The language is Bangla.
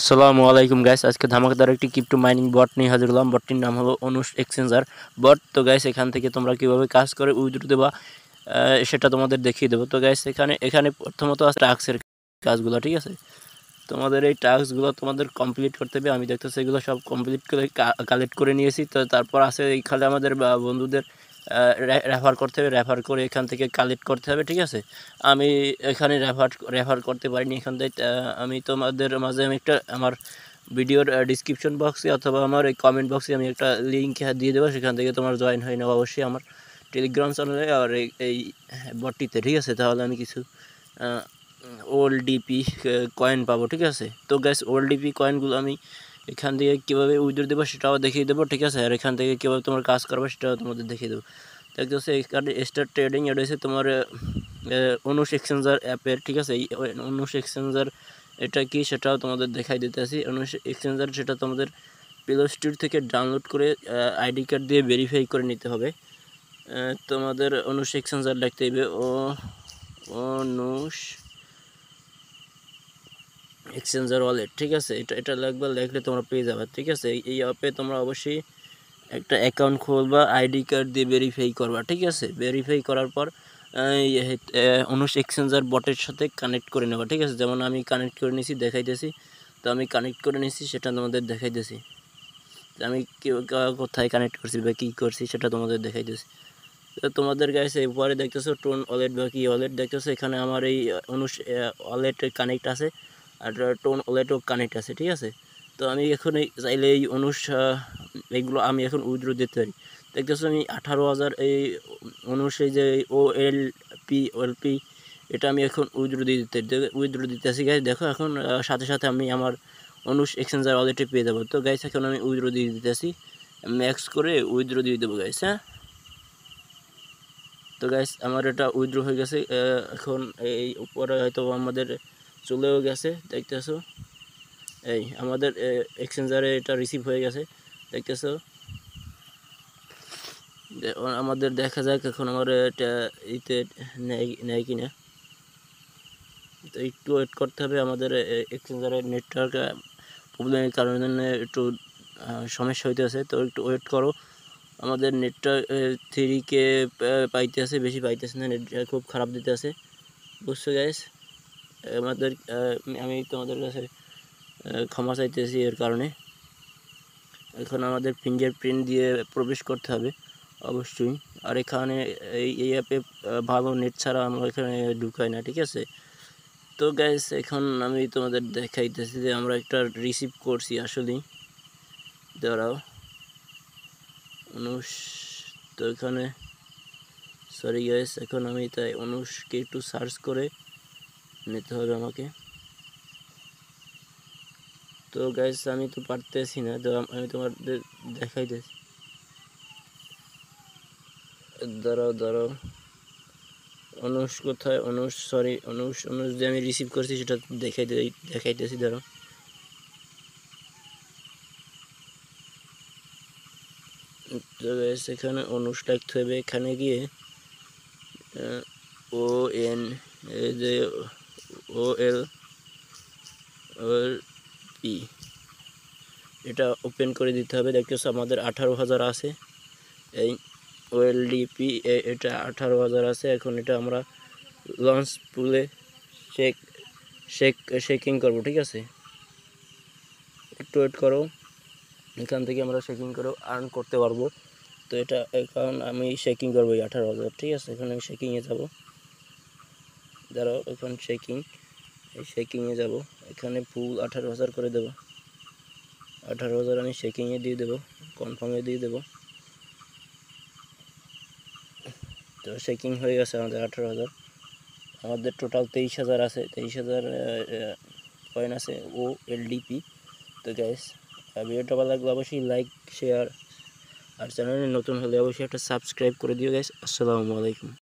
আসসালামু আলাইকুম গাইস, আজকে ধামাকাদার একটি ক্রিপ্টো মাইনিং বট নিয়ে হাজির হলাম। বটটির নাম হলো অনুষ এক্সচেঞ্জার বট। তো গাইস, এখান থেকে তোমরা কিভাবে কাজ করে উইথড্র দেবা সেটা তোমাদের দেখিয়ে দেবো। তো গাইস, এখানে প্রথমত আছে টাস্কের কাজগুলো, ঠিক আছে। তোমাদের এই টাস্কগুলো তোমাদের কমপ্লিট করতে হবে। আমি দেখতেছি এগুলো সব কমপ্লিট করে কালেক্ট করে নিয়েছি। তো তারপর আছে এইখানে আমাদের বন্ধুদের রেফার করতে হবে, রেফার করে এখান থেকে কালেক্ট করতে হবে, ঠিক আছে। আমি এখানে রেফার করতে পারিনি এখান থেকে। আমি তোমাদের মাঝে আমি একটা আমার ভিডিওর ডিসক্রিপশন বক্সে অথবা আমার এই কমেন্ট বক্সে আমি একটা লিঙ্ক দিয়ে দেবো, সেখান থেকে তোমার জয়েন হয়ে নেওয়া অবশ্যই আমার টেলিগ্রাম চ্যানেলে আর এই বটটিতে, ঠিক আছে। তাহলে আমি কিছু ওল্ড ডিপি কয়েন পাবো, ঠিক আছে। তো গ্যাস, ওল্ড ডিপি কয়েনগুলো আমি এখান থেকে কীভাবে উইথড্র দেবো সেটাও দেখিয়ে দেবো, ঠিক আছে। আর এখান থেকে কীভাবে তোমার কাজ করবে সেটাও তোমাদের দেখিয়ে দেবো। দেখতেছে এখানে স্টার ট্রেডিং এটা হচ্ছে তোমার অনুষ এক্সচেঞ্জার অ্যাপের, ঠিক আছে। এই অনুষ এক্সচেঞ্জার এটা কি সেটাও তোমাদের দেখাই দিতেছি। অনুষ এক্সচেঞ্জার সেটা তোমাদের প্লে স্টোর থেকে ডাউনলোড করে আইডি কার্ড দিয়ে ভেরিফাই করে নিতে হবে। তোমাদের অনুষ এক্সচেঞ্জার লিখতে হবে, অনুষ এক্সচেঞ্জার ওয়ালেট, ঠিক আছে। এটা লিখলে তোমরা পেয়ে যাবে, ঠিক আছে। এই অ্যাপে তোমরা অবশ্যই একটা অ্যাকাউন্ট খুলবা, আইডি কার্ড দিয়ে ভেরিফাই করবা, ঠিক আছে। ভেরিফাই করার পর অনুষ এক্সচেঞ্জার বটের সাথে কানেক্ট করে নেবা, ঠিক আছে। যেমন আমি কানেক্ট করে নিয়েছি, দেখাইতেছি। তো আমি কানেক্ট করে নিয়েছি, সেটা তোমাদের দেখাইতেছি। আমি কোথায় কানেক্ট করছি বা কী করছি সেটা তোমাদের দেখাইতেছি। তো তোমাদের কাছে এরপরে দেখতেছো টোন ওয়ালেট বা কি ওয়ালেট দেখতেছো, এখানে আমার এই অনুষ ওয়ালেট কানেক্ট আছে আর টোন ওয়ালেটও কানেক্ট আছে, ঠিক আছে। তো আমি এখন চাইলে এই অনুষ এইগুলো আমি এখন উইথড্র দিতে পারি। দেখতেছো আমি 18,000 এই অনুষ এই যে ওএলপি এটা আমি এখন উইথড্র দিতেছি গাইস। দেখো এখন সাথে সাথে আমি আমার অনুষ এক্সচেঞ্জার ওয়ালেটে পেয়ে যাবো। তো গাইস, এখন আমি উইথড্র দিয়ে দিতেছি, ম্যাক্স করে উইথড্র দিয়ে দেবো গাইস, হ্যাঁ। তো গাইস, আমার এটা উইথড্র হয়ে গেছে। এখন এই উপরে হয়তো আমাদের চলেও গেছে, দেখতেছো। এই আমাদের এক্সচেঞ্জারে এটা রিসিভ হয়ে গেছে, দেখতেছো। আমাদের দেখা যাক এখন আমার এটা ইতে নেয় কিনা। তো একটু ওয়েট করতে হবে, আমাদের এক্সচেঞ্জারের নেটওয়ার্ক প্রবলেমের কারণে একটু সমস্যা হইতেছে। তো একটু ওয়েট করো, আমাদের নেটটা 3K পাইতে আছে, বেশি পাইতেছে না, নেট খুব খারাপ দিতে আছে, বুঝছো গাইস। আমাদের আমি তোমাদের কাছে ক্ষমা চাইতেছি এর কারণে। এখন আমাদের ফিঙ্গারপ্রিন্ট দিয়ে প্রবেশ করতে হবে অবশ্যই। আর এখানে এই অ্যাপে ভালো নেট ছাড়া আমরা এখানে ঢুকাই না, ঠিক আছে। তো গাইস, এখন আমি তোমাদের দেখাইতেছি যে আমরা একটা রিসিভ করছি আসলেই। দাঁড়াও, অনুষ। তো এখানে সরি গাইস, এখন আমি তাই অনুষকে একটু সার্চ করে নিতে হবে আমাকে। তো গাইস, আমি তো পারতেছি না, তো আমি তোমাদের দেখাইতেছি। দাঁড়াও, অনুষ কোথায়? অনুষ, সরি, অনুষ যে আমি রিসিভ করছি সেটা দেখাইতেছি, দাঁড়াও। তো গাইস, এখানে অনুষ লিখতে হবে, এখানে গিয়ে ON এই যে OLP এটা ওপেন করে দিতে হবে। দেখতেছো আমাদের 18,000 আছে, এই OLDP এটা 18,000 আছে। এখন এটা আমরা লঞ্চ পুলে শেকিং করব, ঠিক আছে। একটু ওয়েট করো, এখান থেকে আমরা শেকিং করে আর্ন করতে পারবো। তো এটা এখন আমি শেকিং করবো 18,000, ঠিক আছে। এখন আমি শেকিংয়ে যাব, দাঁড়াও। এখন শেকিংয়ে যাব, এখানে ফুল 18,000 করে দেবো। 18,000 আমি শেকিংয়ে দিয়ে দেবো, কনফার্মে দিয়ে দেবো। তো শেকিং হয়ে গেছে আমাদের 18,000। আমাদের টোটাল 23,000 আছে, 23,000 কয়েন আছে OLDP। তো গাইস, ভিডিওটা ভালো লাগলে অবশ্যই লাইক, শেয়ার, আর চ্যানেলে নতুন হলে অবশ্যই একটা সাবস্ক্রাইব করে দিও গাইস। আসসালামু আলাইকুম।